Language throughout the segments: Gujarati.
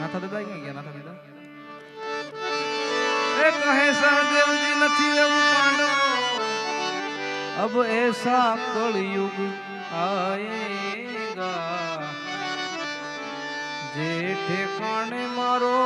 નાથા દાદા ક્યાં ગયા? નાથા દાદા એ કહે સહદેવજી નથી એવું પાંડવો, अब ऐसा कलयुग आएगा जे ठेकाने मारो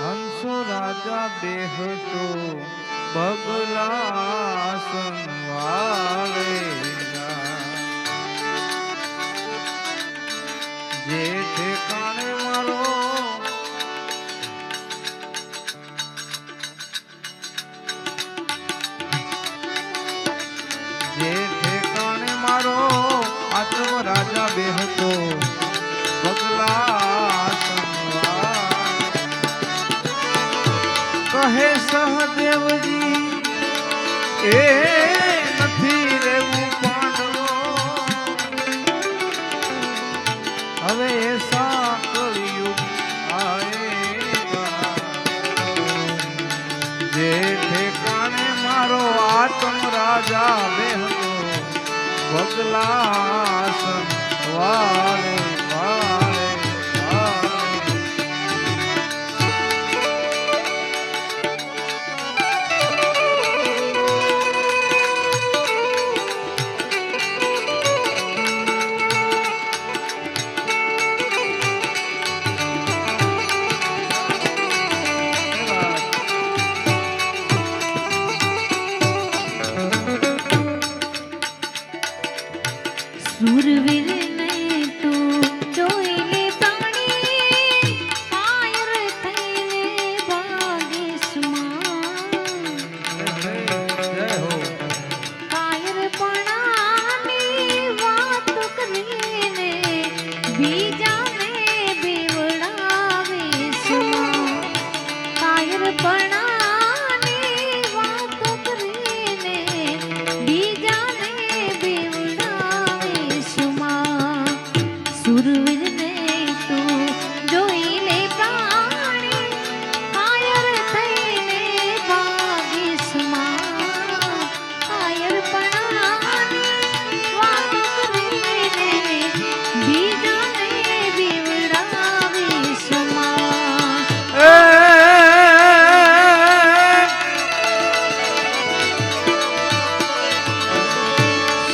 हंसो राजा बेहतो बगला संवालेगा, जे ठेकाने मारो आत्म राजा बेहतो बगला कहे सहदेवजी ए નથી રેવું પાંડવો, હવે એસા કળિયુગ આએગા જે ઠેકાણે મારો આત્મ રાજા બેહતો બગલા સંવારે વારે સુરવીર ને તું જોઈને તાણી કાયર થઈને ભાગીશમાં, કાયર પણાની વાત કરીને બીજાને બીવડાવીશમાં, કાયર પણાની વાત કરીને બીજાને સુરવીર ને તું જોઈને પ્રાણી કાયર થઈને ભાગીશમાં, કાયર પણાની વાત કરીને બીજાને બીવડાવીશમાં.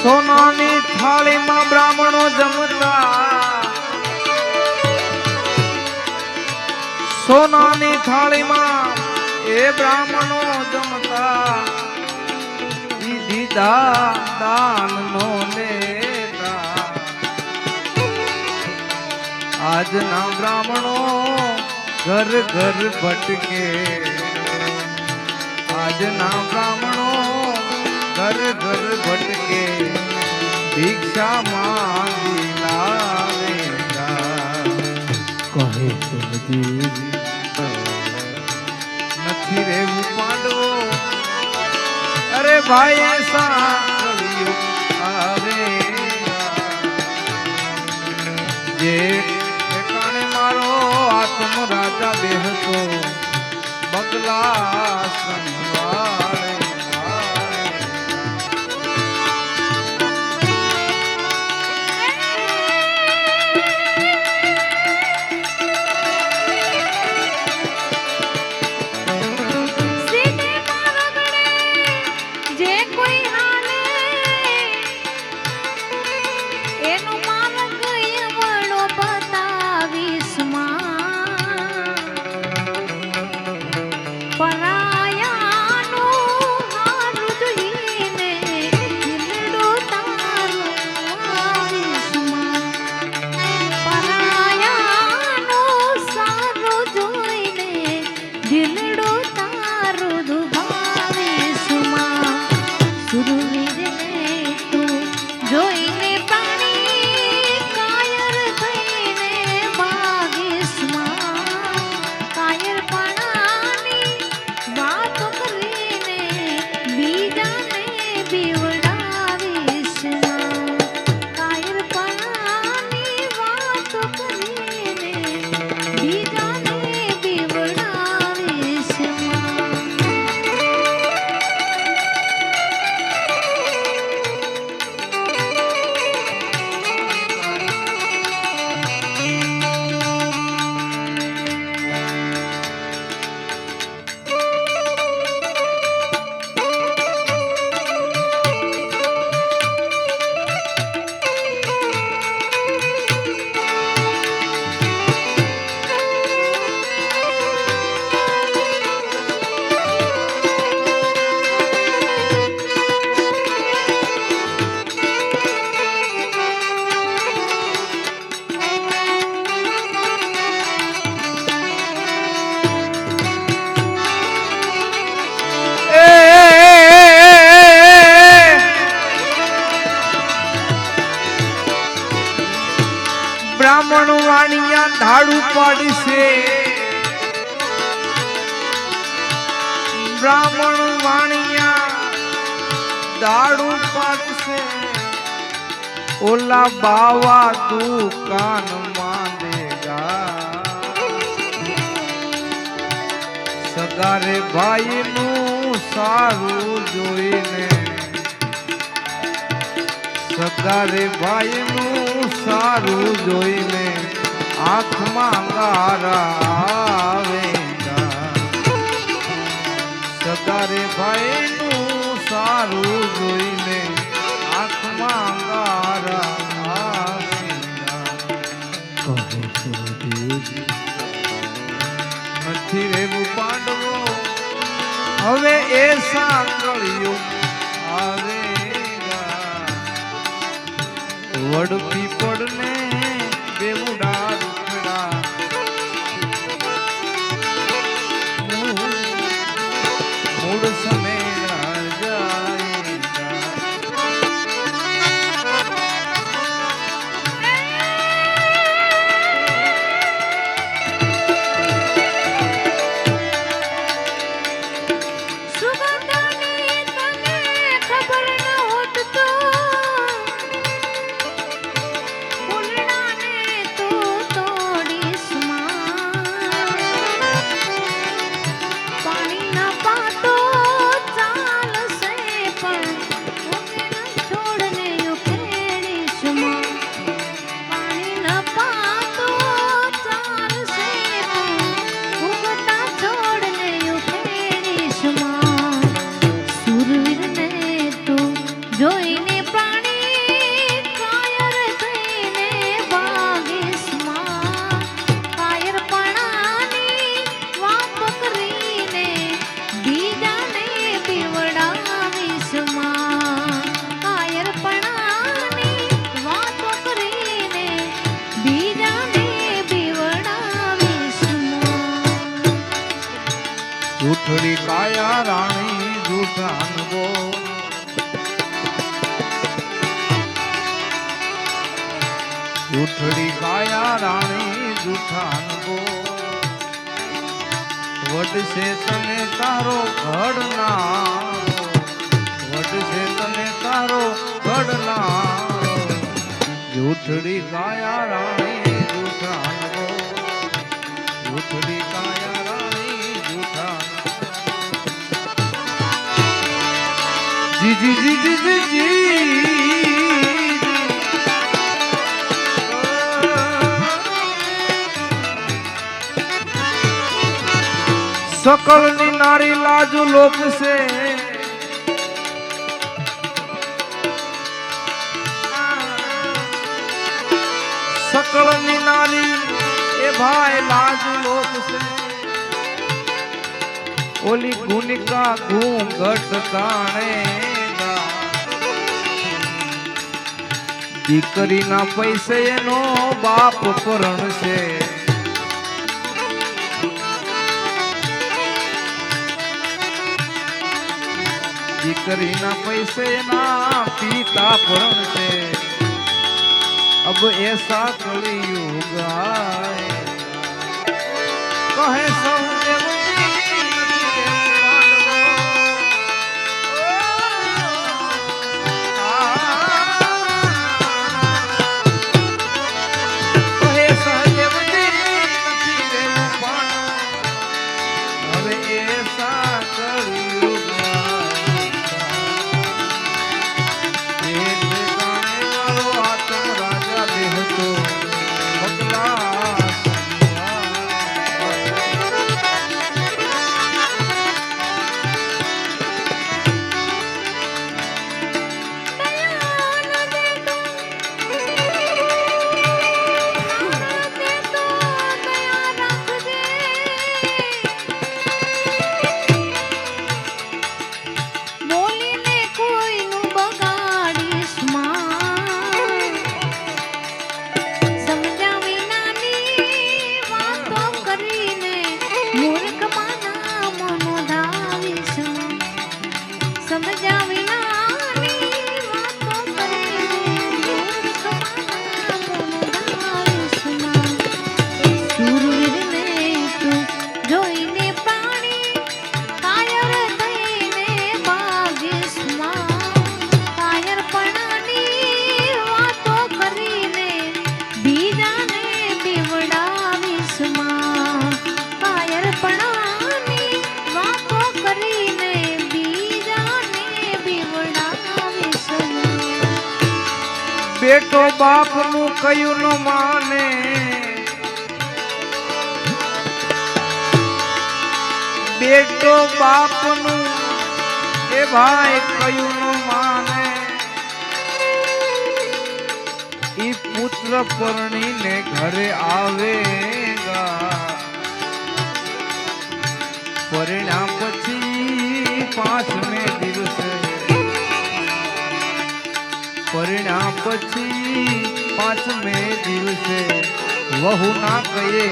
સોનાની થાળીમાં બ્રાહ્મણો જમતા, સોનાની થાળીમાં એ બ્રાહ્મણો જમતા, દીધા દાન નો લેતા. આજના બ્રાહ્મણો ઘર ઘર ભટકે, આજના બ્રાહ્મણો ઘર ઘર ભટકે ભિક્ષા માંગી લાવેગા. કહે નથી રેવું પાંડવો, અરે ભાઈ એસા કળિયુગ આવેગા જે ઠેકાણે મારો આત્મ રાજા બેહતો બગલા સંવારે. પરાયા વાણિયા ધાડું પાડશે બ્રાહ્મણ વાણિયા દાડું પાડશે ઓલા બાવા દુકાન માંડેગા સગારે ભાઈ નું સારું જોઈને સગારે ભાઈ નું સારું જોઈને આંખમાં ગારા આવેગા સગારે ભાઈ નું સારું જોઈને આંખમાં ગારા આવેગા નથી રેવું પાંડવો હવે એ સાંકળ્યો આવેગા વડ પીપળ ને બેવડા રૂખડા મૂળ સમેરા જાયેગા સુગંધાની તને ખબર ન હોત તો ફૂલડાને તું તોડીશ પાણીના પાતો ચાલશે પણ ઉગેલા છોડને ઉખેડીશ પાણીના પાતો ચાલશે પણ ઉગતા છોડને ઉખેડીશ સુરવીરને તું જોઈને પ્રાણી કાયર થઈને ભાગીશ કાયરપણાની વાત કરીને બીજાને પીવડાવીશ કાયરપણાની વાત કરીને બીજાને પીવડાવીશ જૂઠડી કાયા રાણી જૂઠાનવો જૂઠડી કાયા રાણી જૂઠાનવો વડશે તને તારો ઘડનારો વડશે તને તારો ઘડનારો જૂઠડી કાયા રાણી જૂઠાનવો જૂઠડી કાયા રાણી જૂઠાનવો જી જી જી જી જી જી સકળની નારી લાજુ લોપશે સકળની નારી એ ભાઈ લાજુ લોપશે ઓલી ગુનિકા ઘૂંઘટ તાણેગા દીકરીના પૈસે એનો બાપ પરણશે દીકરીના પૈસે ના પિતા પરણશે अब ऐसा कलयुग आएगा कहे सौदेव બેટો બાપનું કયું ન માને, બેટો બાપનું એ ભાઈ કયું ન માને, ઈ પુત્ર પરણીને ઘરે આવેગા, પરિણામ પછી 5મે દિવસે, પરિણામ પછી 5મે દિવસે વહુ ના કહે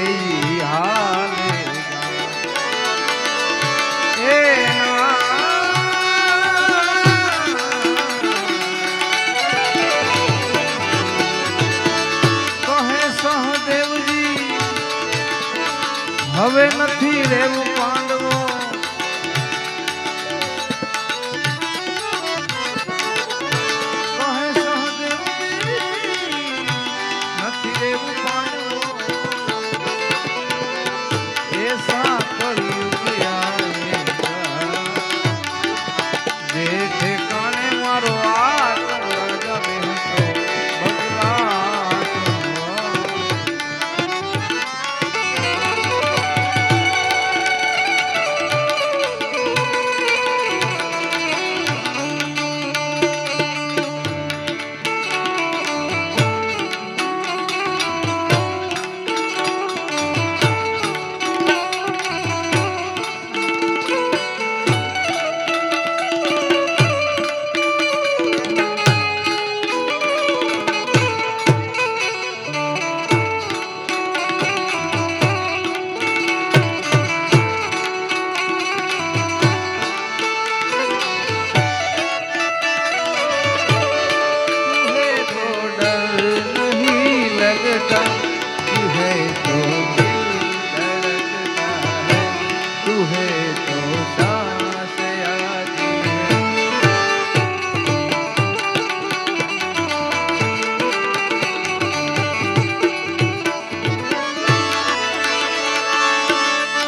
હાલે એ કહે સહદેવજી હવે નથી રહેવું પાંડવો,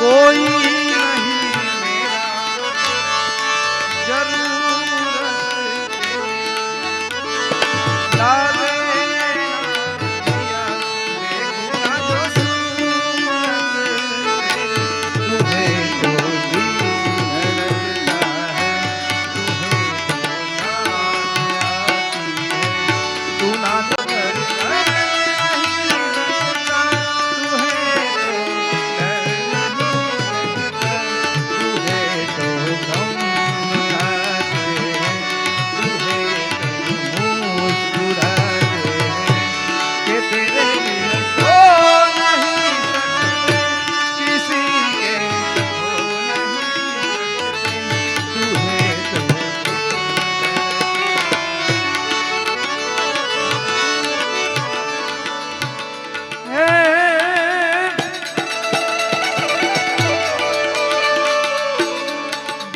कोई नहीं मेरा जरूरत लाले देखना जो सूरत तुझे तो भी धड़कता है, तुझे तो नाच आती है, तू ना तो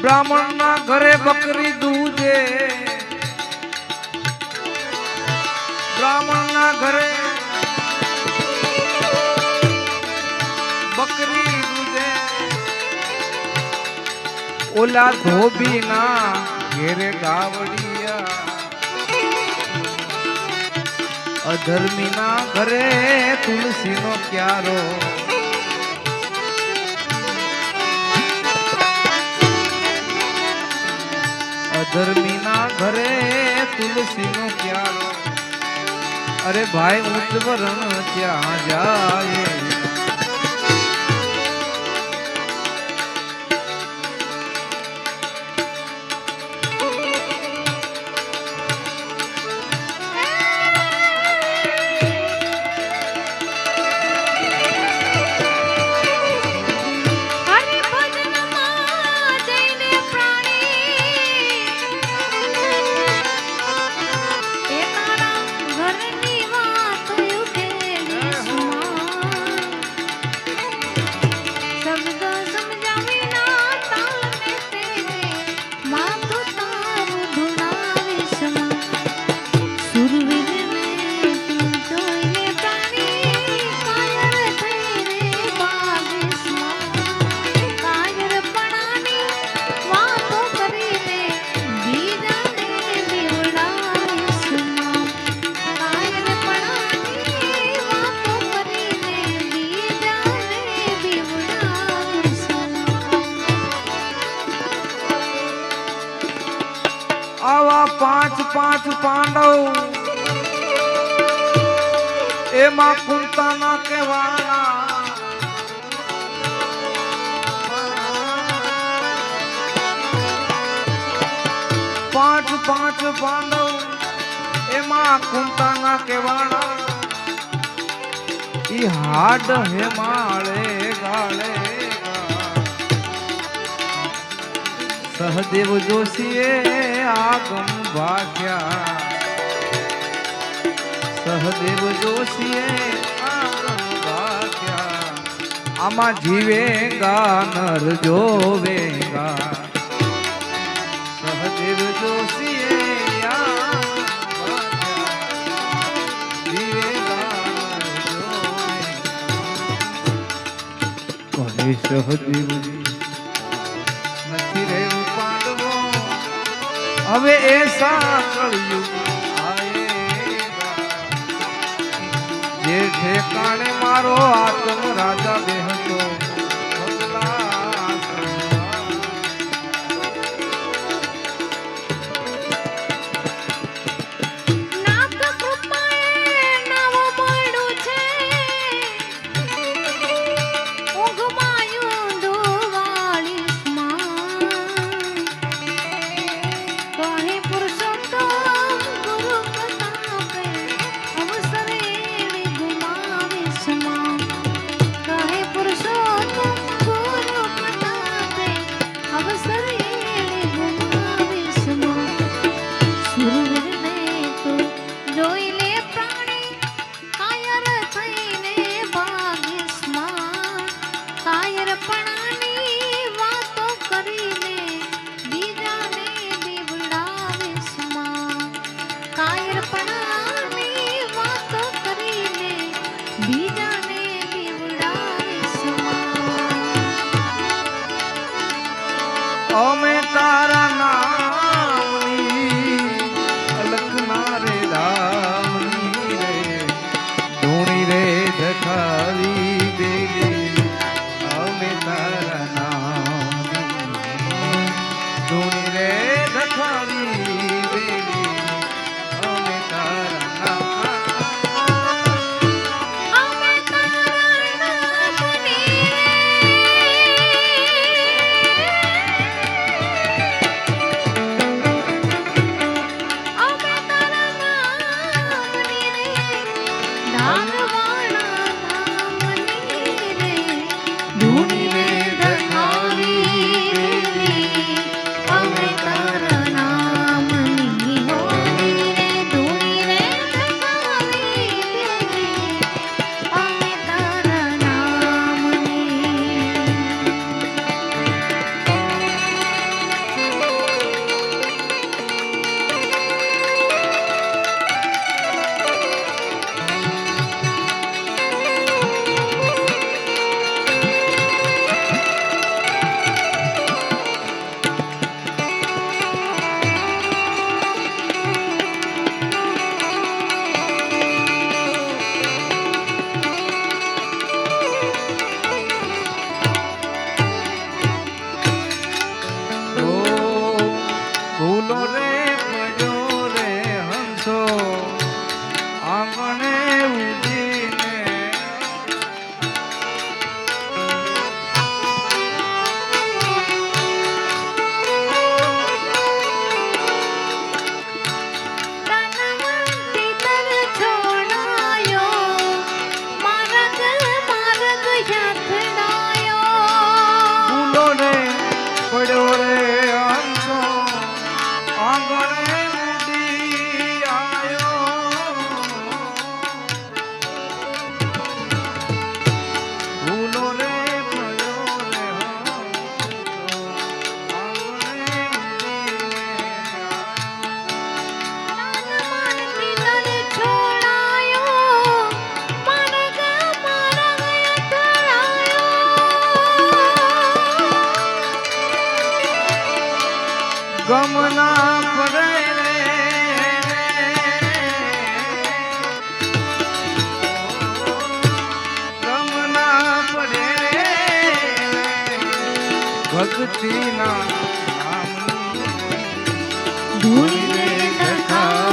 ब्राह्मण ना घरे बकरी दूजे, ब्राह्मण ना घरे बकरी दूजे, ओला धोबी ना घेरे गावड़िया, अधर्मी ना घरे तुलसी नो क्यारो, अधर्मी ना घरे तुलसी नो क्यारो, अरे भाई ऊंच वरण क्या जाए, પાંચ પાંડવ એમાં કુંતાના કહેવાના પાંચ પાંચ પાંડવ એમાં કુંતાના કહેવાના ઈ હાડ હેમાળે ગાળે સહદેવ જોશીએ આગમ ભાગ્યા સહદેવ જોશીએ આગમ ભાગ્યા આમાં જીવેગા નર જોવેગા સહદેવ જોશીએ આગમ ભાગ્યા જીવેગા નર જોવેગા કહે સહદેવજી નથી રહેવું પાંડવો હવે એસા કળિયુગ આયેગા જે ઠેકાણે મારો આત્મ રાજા બેહતો બદલા નાથ કૃપાએ નવ મળ્યું છે ઊંઘમાં યુંધવાળીસમાં કહે પુરુષોત્તમ ગુરુ પ્રતાપે અવસરે ગુમાવીશમાં કહે પુરુષોત્તમ ગુરુ પ્રતાપે અવસરે ગુમાવીશમાં સુરવીરને તો જોઈ લે પ્રાણી કાયર થઈને ભાગીશમાં કાયરપણાની વાતો કરીને બીજાને બીવડાવીશમાં કાયરપણાની વાતો કરીને બીજાને બીવડાવીશમાં અમે તારા નામની અલખના રે રામની રે ધૂણી રે ધખાવી દેલી અમે તારા નામની ધૂણી રે ધખાવી દેલી અમે તારા અમે તારા નામની અમે તારા નામની રે ધારવાણા નામની રે ધૂણી રે ધખાવી દેલી અમે તારા નામની હોળી રે ધૂણી રે ધખાવી દેલી અમે તારા નામની ભૂલો રે પડ્યો રે હંસો આંગણે ઉજીને તનવંતી તર છોડાયો માર્ગ માર્ગ યાત્રાયો ભૂલો રે પડ્યો રે હંસો આંગણે ઉડી આયો ભૂલો રે પડ્યો રે હંસો આંગણે ઉડી તનવંતી તર છોડાયો માર્ગ માર્ગ યાત્રાયો ગમના પડે રે ગમના પડે રે ભક્તિના નામની ધૂણી રે ધખાવી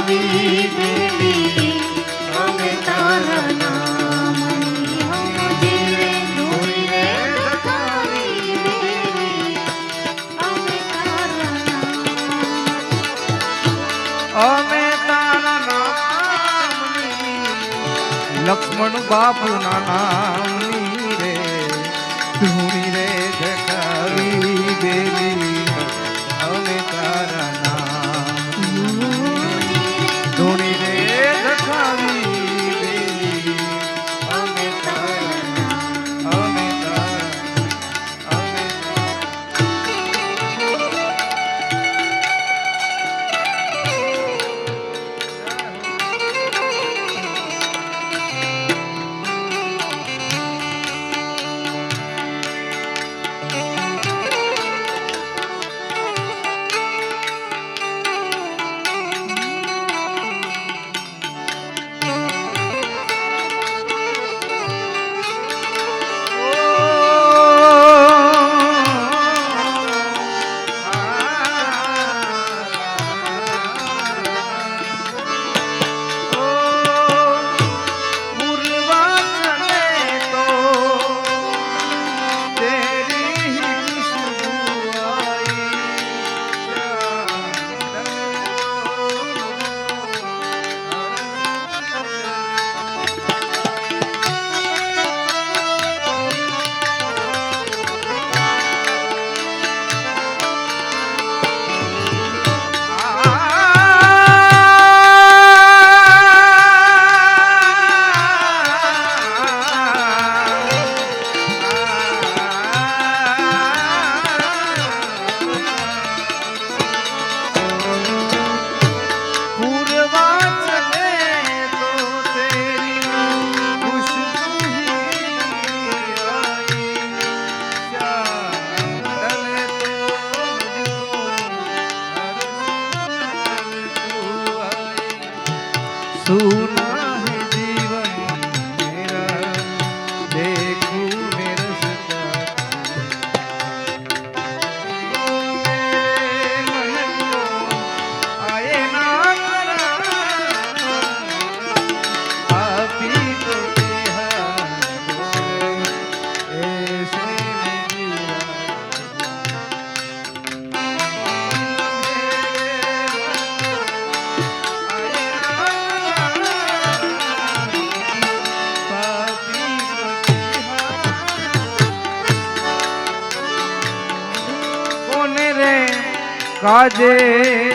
કાજે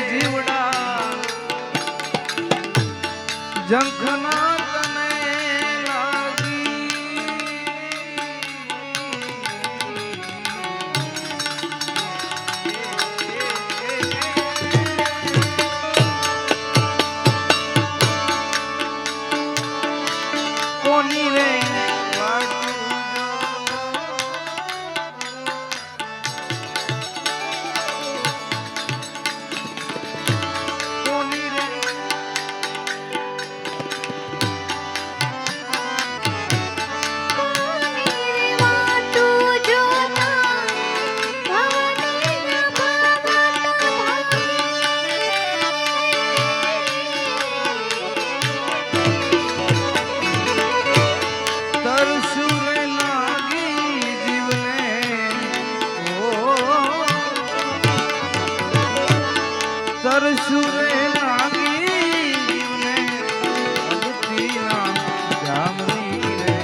જીવડા જંખના તને લાગી કોની રે સુરે લાગી જીવને અગતિના જામની રે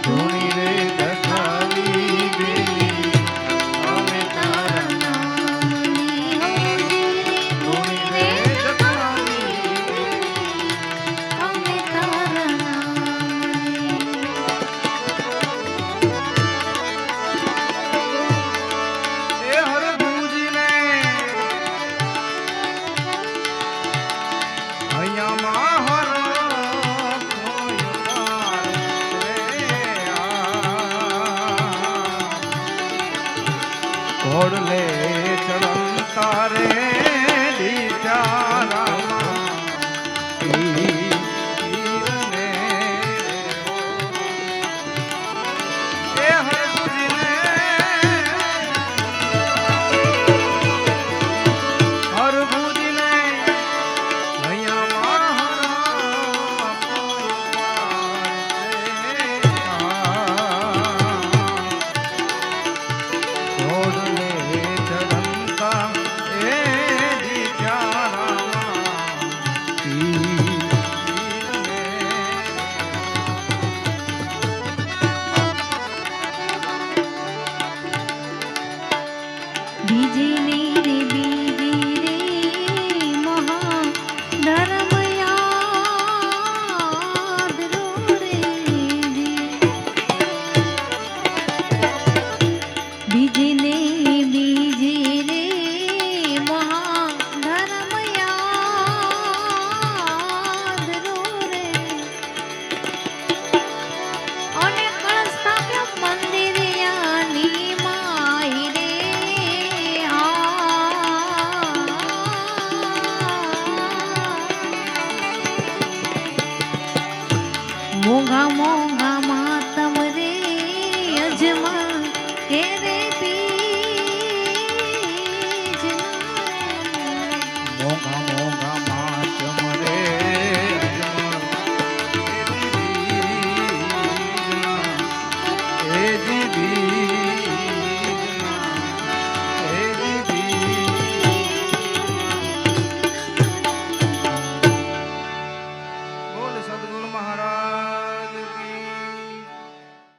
ધૂણી રે દખાવી દેવી અમે તારા નામની ધૂણી રે દખાવી અમે તારા નામની એ હરભુજીને અહીંયામાં હર ઘોડલે ચડતા રે